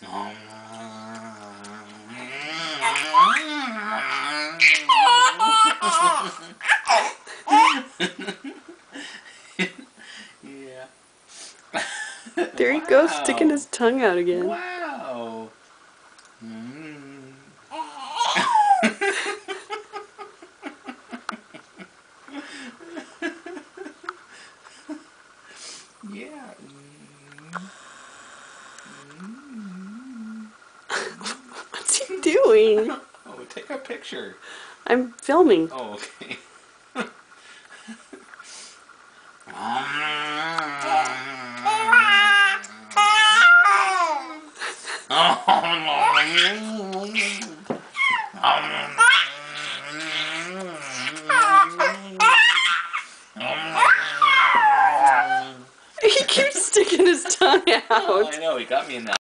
Yeah. There he goes, sticking his tongue out again. Wow. Yeah. What's he doing? Oh, take a picture. I'm filming. Oh, okay. He keeps sticking his tongue out. I know, he got me in that.